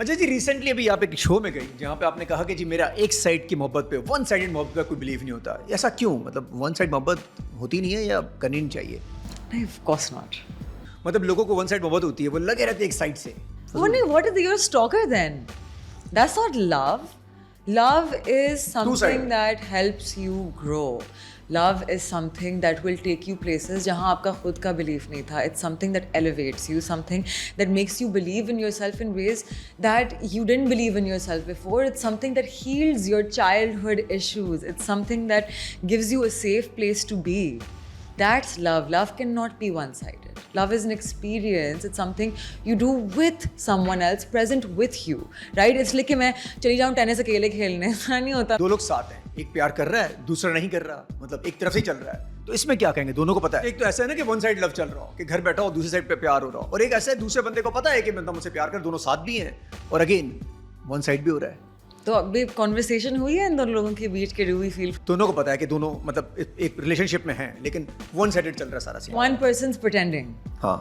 اچھا جی, ریسنٹلی ابھی آپ ایک شو میں گئی جہاں پہ آپ نے کہا کہ جی میرا ایک سائڈ کی محبت پہ, ون سائڈڈ محبت پہ کوئی بلیو نہیں ہوتا. ایسا کیوں؟ مطلب ون سائڈ محبت ہوتی نہیں ہے یا کرنی نہیں چاہیے؟ نہیں, آف کورس ناٹ. مطلب لوگوں کو ون سائڈ محبت ہوتی ہے, وہ لگے رہتے ایک سائڈ سے. What is your stalker then? That's not love. Love is something that helps you grow. Love is something that will take you places jahan aapka khud ka belief nahi tha. It's something that elevates you, something that makes you believe in yourself in ways that you didn't believe in yourself before. It's something that heals your childhood issues. It's something that gives you a safe place to be. That's love. Love cannot be one-sided. Love is an experience. It's something you do with someone else, present with you, right? It's like کہ میں چلی جاؤں tennis اکیلے کھیلنے, ایسا نہیں ہوتا. دو لوگ ساتھ ہیں, ایک پیار کر رہا ہے, دوسرا نہیں کر رہا, مطلب ایک طرف سے چل رہا ہے, تو اس میں کیا کہیں گے؟ دونوں کو پتا ہے. ایک تو ایسا ہے نا کہ ون سائڈ لو چل رہا ہو, کہ گھر بیٹھا ہو, دوسری سائڈ پہ پیار ہو رہا ہو, اور ایک ایسا ہے دوسرے بندے کو پتا ہے کہ مطلب مجھ سے پیار کر, دونوں ساتھ بھی ہیں, اور اگین ون سائڈ بھی ہو رہا ہے. تو ابھی کانورسیشن ہوئی ہے ان دونوں لوگوں کے بیچ کے, ڈو وی فیل دونوں کو پتا ہے کہ دونوں مطلب ایک ریلیشن شپ میں ہیں, لیکن ون سائڈڈ چل رہا ہے سارا سین. one person's pretending. ہاں,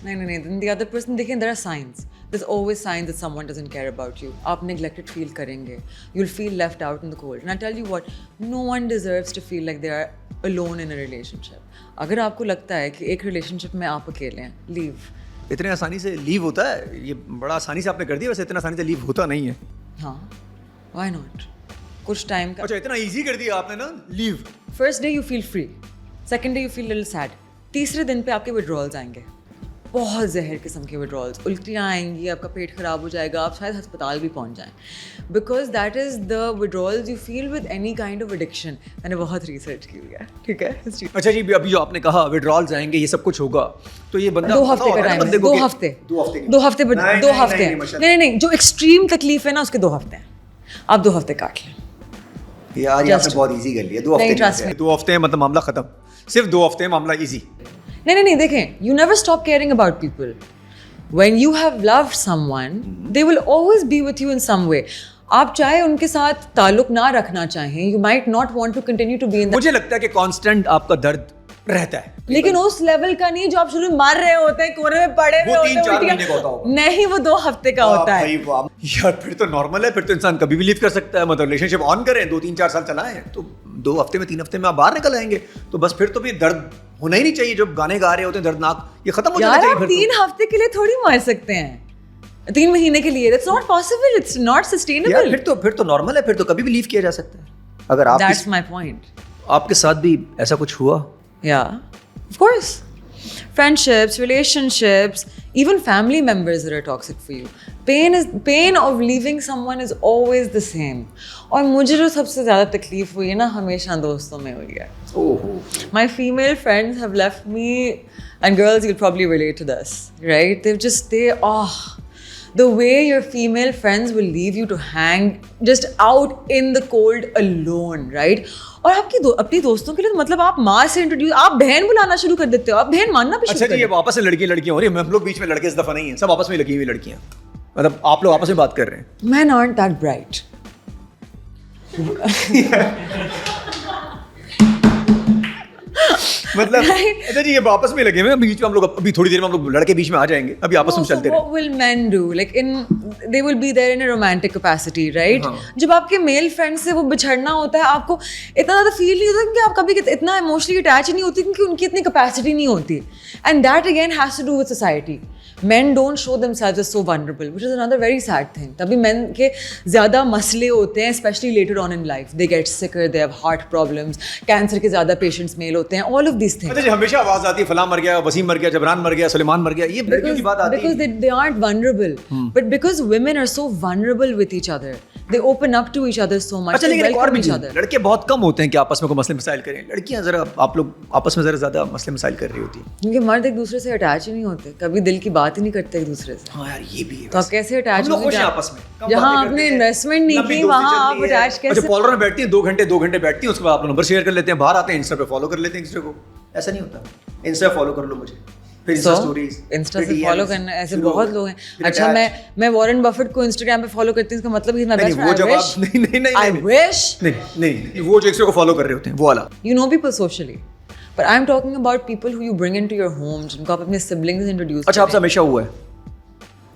نہیں, the other person, دیکھیں, there are signs. There's always signs that someone doesn't care about you. آپ neglected feel کریں گے. You'll feel left out in the cold. And I tell you what, no one deserves to feel like they are alone in a relationship. اگر آپ کو لگتا ہے کہ ایک relationship میں آپ اکیلے ہیں, leave. اتنے آسانی سے لیو ہوتا ہے؟ یہ بڑا آسانی سے آپ نے کر دیا, ویسے اتنا آسانی سے لیو ہوتا نہیں ہے. ہاں, why not? کچھ ٹائم کا. اچھا, اتنا ایزی کر دیا آپ نے نا leave. First day you feel free, second day you feel little sad, تیسرے دن پہ آپ کے withdrawals آئیں گے, بہت زہر قسم کے withdrawals, الٹیاں آئیں گی, آپ کا پیٹ خراب ہو جائے گا, آپ شاید ہسپتال بھی پہنچ جائیں, because that is the withdrawals you feel with any kind of addiction. میں نے بہت ریسرچ کی ہوئی ہے, ٹھیک ہے. اچھا جی, ابھی جو آپ نے کہا withdrawals آئیں گے, یہ سب کچھ ہوگا, تو یہ بندہ 2 ہفتے کا ٹائم ہے, 2 ہفتے, نہیں, جو ایکسٹریم تکلیف ہے نا اس کے 2 ہفتے ہیں, آپ 2 ہفتے کاٹ لیں. یار یہ آپ نے بہت ایزی کر لیا. 2 ہفتے, 2 ہفتے ہیں مطلب معاملہ ختم, صرف 2 ہفتے معاملہ ایزی. نہیں, دیکھیں, you never stop caring about people. When you have loved someone, they will always be with you in some way. آپ چاہے ان کے ساتھ تعلق نہ رکھنا چاہیں, you might not want to continue to be in that. مجھے لگتا ہے کہ کانسٹنٹ آپ کا درد رہتا ہے, لیکن اس لیول کا نہیں جو آپ شروع میں مار رہے ہوتے ہیں, کونے میں پڑے ہوئے ہوتے ہیں. 3-4 مہینے کا ہوتا ہوگا. نہیں, وہ 2 ہفتے کا ہوتا ہے. یار پھر تو نارمل ہے, پھر تو انسان کبھی بھی لیو کر سکتا ہے. مطلب ریلیشن شپ آن کریں, 2-3-4 سال چلائیں, تو 2 ہفتے میں 3 ہفتے میں آپ باہر نکل آئیں گے, تو بس پھر تو بھی درد ہونا ہی نہیں چاہیے. جو گانے گا رہے ہوتے ہیں دردناک, یہ ختم ہو جانا چاہیے. آپ 3 ہفتے کے لیے تھوڑی مار سکتے ہیں, 3 مہینے کے لیے. That's not possible. It's not sustainable. پھر تو نارمل ہے, پھر تو کبھی بھی لیو کیا جا سکتا ہے. اگر آپ, That's my point. آپ کے ساتھ بھی ایسا کچھ ہوا؟ Yeah, of course. Friendships, relationships, even family members that are toxic for you. Pain of leaving someone is always the same. اور مجھے جو سب سے زیادہ تکلیف ہوئی ہے نا, ہمیشہ دوستوں میں ہوئی ہے. My female friends have left me, and girls, you'll probably relate to this, right? The way your female friends will leave you to hang just out in the cold alone, right? اور آپ کی اپنی دوستوں کے لیے مطلب آپ ماں سے انٹروڈیوس, آپ بہن بلانا شروع کر دیتے ہو, آپ بہن ماننا بھی شروع کر دیتے ہو. اچھا جی, آپس میں لڑکیاں ہو رہی ہیں, ہم لوگ بیچ میں لڑکے اس دفعہ نہیں ہیں, سب آپس میں لگی ہوئی لڑکیاں, مطلب آپ لوگ آپس میں بات کر رہے ہیں. Men aren't that bright. مطلب اچھا جی, یہ آپس میں لگے ہوئے ہیں, بیچ میں ہم لوگ ابھی تھوڑی دیر میں ہم لوگ لڑکے بیچ میں آ جائیں گے, ابھی آپس میں چلتے رہیں. What will men do? Like they will be there in a romantic capacity, right? جب آپ کے میل فرینڈ سے وہ بچھڑنا ہوتا ہے, آپ کو اتنا زیادہ فیل نہیں ہوتا کیونکہ آپ کبھی اتنا ایموشنلی اٹیچ نہیں ہوتی, کیونکہ ان کی اتنی کیپیسٹی نہیں ہوتی. And that again has to do with society. Men don't show themselves as so vulnerable, which is another very sad thing. تبھی men کے زیادہ مسئلے ہوتے ہیں, especially later on in life. They get sicker, they have heart problems, cancer کے زیادہ patients male ہوتے ہیں, all of these things. اچھا جی, ہمیشہ آواز آتی ہے فلاں مر گیا, وسیم مر گیا, جبران مر گیا, سلیمان مر گیا, یہ لڑکیوں کی بات آتی ہے. Because they aren't vulnerable. But because women are so vulnerable with each other, they open up to each other so much. اچھا, لیکن ایک اور بھی چیز, لڑکے بہت کم ہوتے ہیں کہ آپس میں کوئی مسئلے مسائل کریں. لڑکیاں ذرا, آپ لوگ آپس میں ذرا زیادہ مسئلے مسائل کر رہی ہوتی ہیں, کیونکہ مرد ایک دوسرے سے اٹیچ ہی نہیں ہوتے, کبھی دل کی بات ہی نہیں کرتے ایک دوسرے سے. ہاں یار, یہ بھی ہے. تو آپ کیسے اٹیچ ہوتے ہیں آپس میں؟ جہاں آپ نے انویسٹمنٹ نہیں کی وہاں آپ اٹیچ کیسے؟ اچھا, فالوور میں بیٹھتی ہیں 2 گھنٹے بیٹھتی ہیں, اس کے بعد آپ نمبر شیئر کر لیتے ہیں, باہر آتے ہیں انسٹا پہ فالو کر لیتے ہیں ایک دوسرے کو. ایسا نہیں ہوتا, انسٹا فالو کر لو مجھے, پھر انسٹا اسٹوریز, انسٹا سے فالو کرنا, ایسے بہت لوگ ہیں. اچھا, میں وارن بفٹ کو انسٹاگرام پہ فالو کرتی ہوں, اس کا مطلب ہی میں بیسٹ فرینڈ. I wish. نہیں, وہ جو ایک دوسرے کو فالو کر رہے ہوتے ہیں وہ والا. You know people socially, but I'm talking about people who you bring into your home, جن کو آپ اپنے siblings introduce. اچھا, آپ سے ہمیشہ ہوا ہے؟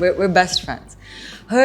we're best friends. Her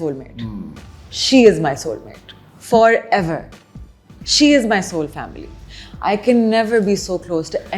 soulmate. She is my soulmate forever. She is my soul family. I can never be so close to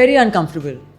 Very uncomfortable.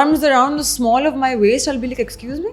arms around the small of my waist, I'll be like excuse me.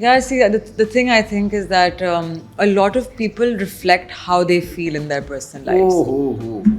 Yeah, see, the thing I think is that a lot of people reflect how they feel in their personal lives.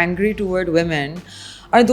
angry toward women are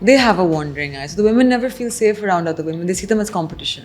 They have a wandering eye. So the women never feel safe around other women. They see them as competition.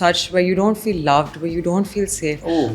such where you don't feel loved, where you don't feel safe,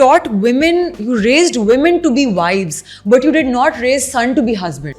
taught women, you raised women to be wives, but you did not raise son to be husband.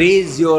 raise your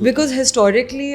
Because historically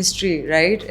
history right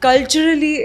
Culturally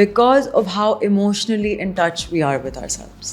Because of how emotionally in touch we are with ourselves.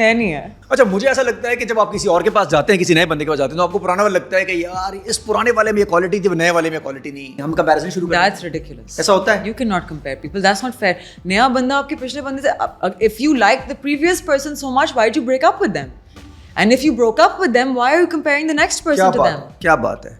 ہے نہیں ہے. اچھا مجھے ایسا لگتا ہے کہ جب آپ کسی اور کے پاس جاتے ہیں, کسی نئے بندے کے پاس جاتے ہیں, تو آپ کو پرانا والا لگتا ہے کہ یار اس پرانے والے میں یہ کوالٹی تھی, نئے والے میں کوالٹی نہیں, ہم کمپیریزن شروع کرتے ہیں. That's ridiculous. ایسا ہوتا ہے. You cannot compare people. That's not fair. نیا بندہ آپ کے پچھلے بندے سے, if you like the previous person so much, why did you break up with them? And if you broke up with them, why are you comparing the next person to them? کیا بات ہے.